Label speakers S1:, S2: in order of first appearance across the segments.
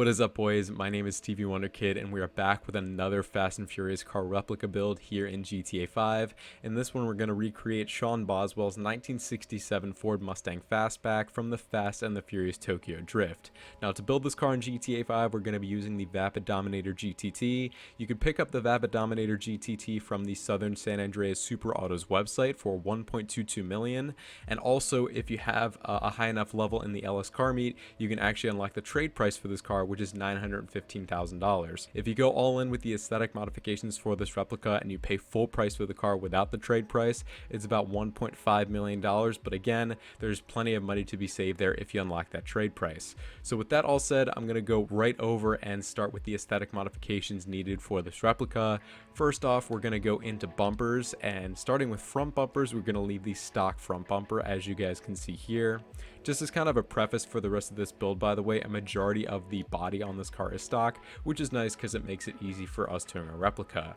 S1: What is up, boys? My name is StevieWunderKid, and we are back with another Fast and Furious car replica build here in GTA 5. In this one, we're going to recreate Sean Boswell's 1967 Ford Mustang Fastback from the Fast and the Furious Tokyo Drift. Now, to build this car in GTA 5, we're going to be using the Vapid Dominator GTT. You can pick up the Vapid Dominator GTT from the Southern San Andreas Super Autos website for $1.22 million. And also, if you have a high enough level in the LS car meet, you can actually unlock the trade price for this car, which is $915,000. If you go all in with the aesthetic modifications for this replica and you pay full price for the car without the trade price, it's about $1.5 million. But again, there's plenty of money to be saved there if you unlock that trade price. So with that all said, I'm going to go right over and start with the aesthetic modifications needed for this replica. First off, we're going to go into bumpers, and starting with front bumpers, we're going to leave the stock front bumper as you guys can see here. Just as kind of a preface for the rest of this build, by the way, a majority of the body on this car is stock, which is nice because it makes it easy for us doing a replica.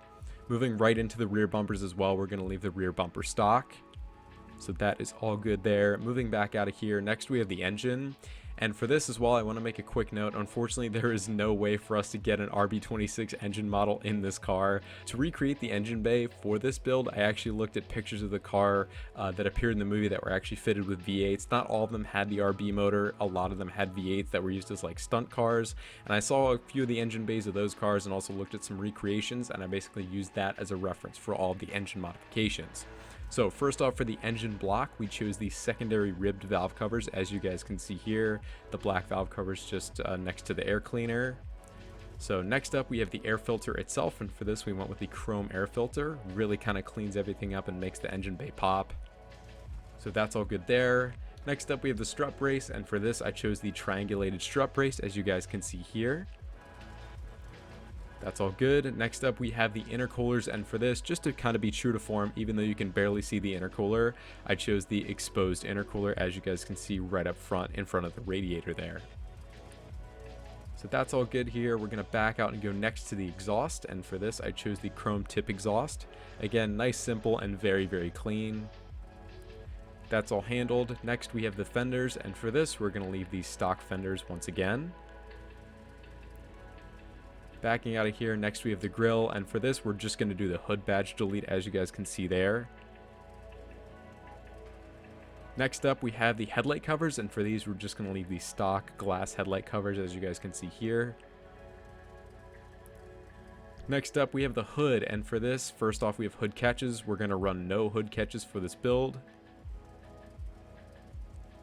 S1: Moving right into the rear bumpers as well, we're going to leave the rear bumper stock. So that is all good there. Moving back out of here, next we have the engine. And for this as well, I want to make a quick note. Unfortunately, there is no way for us to get an RB26 engine model in this car. To recreate the engine bay for this build, I actually looked at pictures of the car that appeared in the movie that were actually fitted with V8s. Not all of them had the RB motor. A lot of them had V8s that were used as like stunt cars. And I saw a few of the engine bays of those cars and also looked at some recreations, and I basically used that as a reference for all of the engine modifications. So first off, for the engine block, we chose the secondary ribbed valve covers, as you guys can see here. The black valve covers just next to the air cleaner. So next up, we have the air filter itself, and for this we went with the chrome air filter. Really kind of cleans everything up and makes the engine bay pop. So that's all good there. Next up, we have the strut brace, and for this I chose the triangulated strut brace, as you guys can see here. That's all good. Next up, we have the intercoolers, and for this, just to kind of be true to form, even though you can barely see the intercooler, I chose the exposed intercooler, as you guys can see right up front in front of the radiator there. So that's all good here. We're going to back out and go next to the exhaust, and for this, I chose the chrome tip exhaust. Again, nice, simple, and very, very clean. That's all handled. Next, we have the fenders, and for this, we're going to leave these stock fenders once again. Backing out of here, next we have the grille, and for this we're just going to do the hood badge delete, as you guys can see there. Next up, we have the headlight covers, and for these we're just going to leave the stock glass headlight covers, as you guys can see here. Next up, we have the hood, and for this, first off, we have hood catches. We're going to run no hood catches for this build.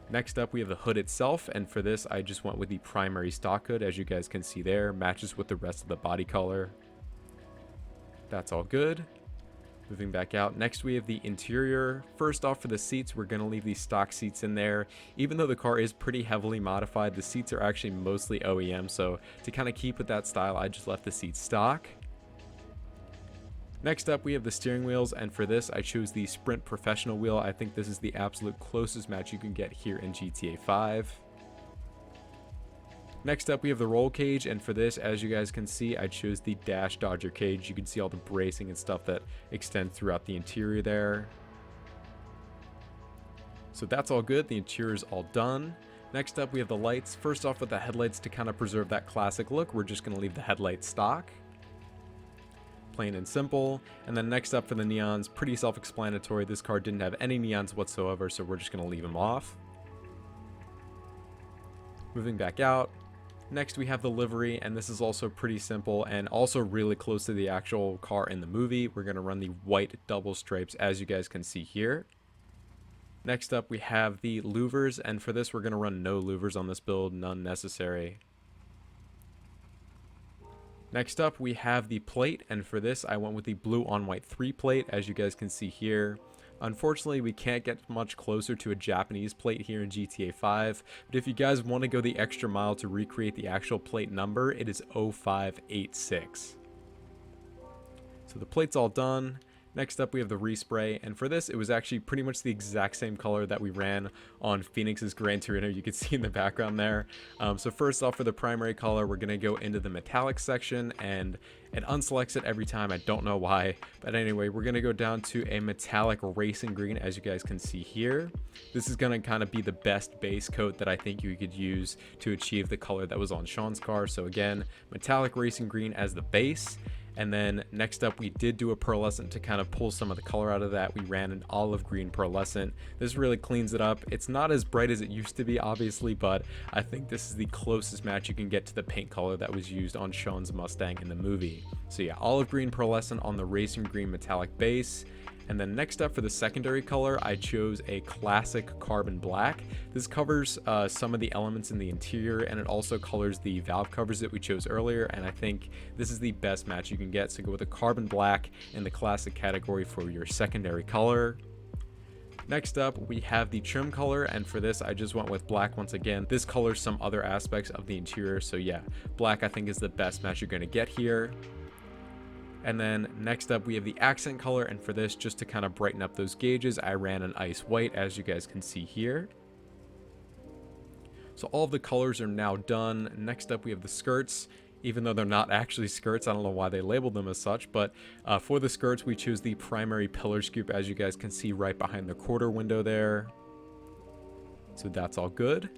S1: Next up, we have the hood itself, and for this I just went with the primary stock hood, as you guys can see there. Matches with the rest of the body color. That's all good. Moving back out, next we have the interior. First off, for the seats, we're going to leave these stock seats in there. Even though the car is pretty heavily modified, the seats are actually mostly OEM, so to kind of keep with that style, I just left the seats stock. Next up, we have the steering wheels, and for this I chose the Sprint Professional wheel. I think this is the absolute closest match you can get here in GTA 5. Next up, we have the roll cage, and for this, as you guys can see, I chose the Dash Dodger cage. You can see all the bracing and stuff that extends throughout the interior there. So that's all good. The interior is all done. Next up, we have the lights. First off, with the headlights, to kind of preserve that classic look, we're just going to leave the headlights stock. Plain and simple. And then next up for the neons, pretty self-explanatory. This car didn't have any neons whatsoever, so we're just going to leave them off. Moving back out. Next we have the livery, and this is also pretty simple and also really close to the actual car in the movie. We're going to run the white double stripes, as you guys can see here. Next up we have the louvers, and for this we're going to run no louvers on this build, none necessary. Next up, we have the plate, and for this, I went with the blue on white 3 plate, as you guys can see here. Unfortunately, we can't get much closer to a Japanese plate here in GTA 5, but if you guys want to go the extra mile to recreate the actual plate number, it is 0586. So the plate's all done. Next up, we have the respray, and for this, it was actually pretty much the exact same color that we ran on Phoenix's Gran Torino. You can see in the background there. So first off, for the primary color, we're going to go into the metallic section, and it unselects it every time. I don't know why, but anyway, we're going to go down to a metallic racing green, as you guys can see here. This is going to kind of be the best base coat that I think you could use to achieve the color that was on Sean's car. So again, metallic racing green as the base. And then next up, we did do a pearlescent to kind of pull some of the color out of that. We ran an olive green pearlescent. This really cleans it up. It's not as bright as it used to be, obviously, but I think this is the closest match you can get to the paint color that was used on Sean's Mustang in the movie. So yeah, olive green pearlescent on the racing green metallic base. And then next up for the secondary color, I chose a classic carbon black. This covers some of the elements in the interior, and it also colors the valve covers that we chose earlier, and I think this is the best match you can get. So go with a carbon black in the classic category for your secondary color. Next up, we have the trim color, and for this I just went with black once again. This colors some other aspects of the interior, so yeah, black I think is the best match you're going to get here. And then next up, we have the accent color, and for this, just to kind of brighten up those gauges, I ran an ice white, as you guys can see here. So all of the colors are now done. Next up, we have the skirts. Even though they're not actually skirts, I don't know why they labeled them as such, but for the skirts, we choose the primary pillar scoop, as you guys can see right behind the quarter window there. So that's all good.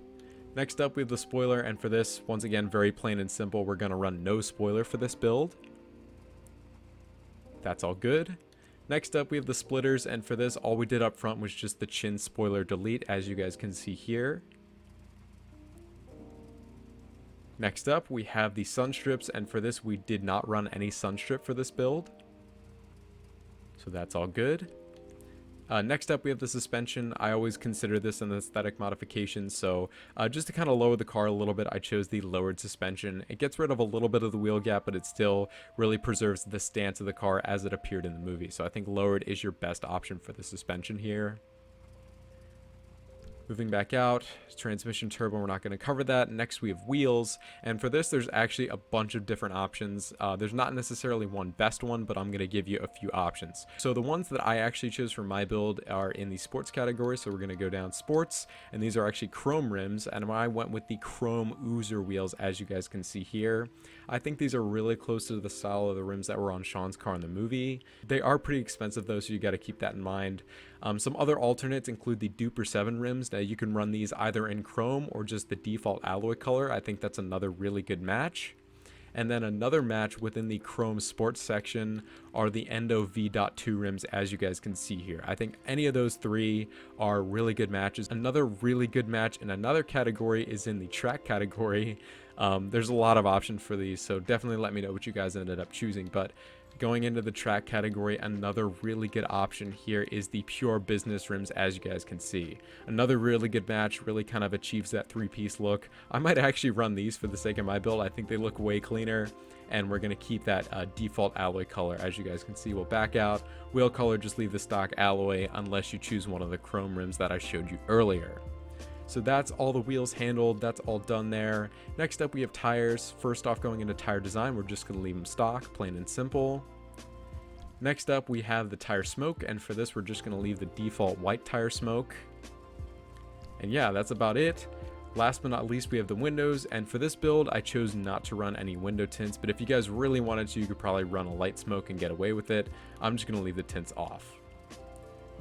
S1: Next up, we have the spoiler, and for this, once again, very plain and simple, we're going to run no spoiler for this build. That's all good. Next up, we have the splitters, and for this, all we did up front was just the chin spoiler delete, as you guys can see here. Next up, we have the sun strips, and for this, we did not run any sun strip for this build. So that's all good. Next up, we have the suspension. I always consider this an aesthetic modification, so just to kind of lower the car a little bit, I chose the lowered suspension. It gets rid of a little bit of the wheel gap, but it still really preserves the stance of the car as it appeared in the movie. So I think lowered is your best option for the suspension here. Moving back out, transmission turbo, we're not going to cover that. Next, we have wheels, and for this, there's actually a bunch of different options. There's not necessarily one best one, but I'm going to give you a few options. So the ones that I actually chose for my build are in the sports category, so we're going to go down sports, and these are actually chrome rims, and I went with the chrome Oozer wheels, as you guys can see here. I think these are really close to the style of the rims that were on Sean's car in the movie. They are pretty expensive though, so you got to keep that in mind. Some other alternates include the Duper 7 rims. Now you can run these either in chrome or just the default alloy color. I think that's another really good match. And then another match within the chrome sports section are the Endo V.2 rims, as you guys can see here. I think any of those three are really good matches. Another really good match in another category is in the track category. There's a lot of options for these, so definitely let me know what you guys ended up choosing. But going into the track category, another really good option here is the pure business rims, as you guys can see. Another really good match, really kind of achieves that three-piece look. I might actually run these for the sake of my build. I think they look way cleaner, and we're going to keep that default alloy color. As you guys can see, we'll back out. Wheel color, just leave the stock alloy unless you choose one of the chrome rims that I showed you earlier. So that's all the wheels handled. That's all done there. Next up, we have tires. First off, going into tire design, we're just going to leave them stock, plain and simple. Next up, we have the tire smoke, and for this, we're just going to leave the default white tire smoke. And yeah, that's about it. Last but not least, we have the windows, and for this build, I chose not to run any window tints, but if you guys really wanted to, you could probably run a light smoke and get away with it. I'm just going to leave the tints off.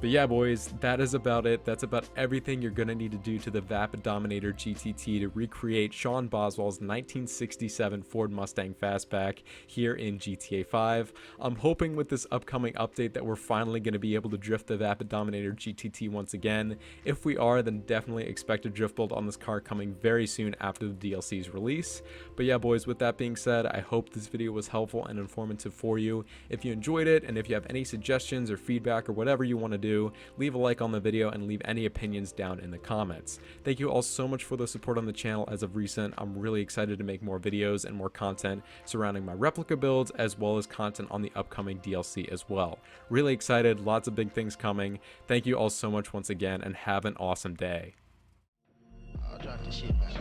S1: But yeah, boys, that is about it. That's about everything you're going to need to do to the Vapid Dominator GTT to recreate Sean Boswell's 1967 Ford Mustang Fastback here in GTA 5. I'm hoping with this upcoming update that we're finally going to be able to drift the Vapid Dominator GTT once again. If we are, then definitely expect a drift build on this car coming very soon after the DLC's release. But yeah, boys, with that being said, I hope this video was helpful and informative for you. If you enjoyed it, and if you have any suggestions or feedback or whatever you want to do, leave a like on the video and leave any opinions down in the comments. Thank you all so much for the support on the channel as of recent. I'm really excited to make more videos and more content surrounding my replica builds, as well as content on the upcoming DLC as well. Really excited, lots of big things coming. Thank you all so much once again, and have an awesome day.
S2: I'll drop the shit back.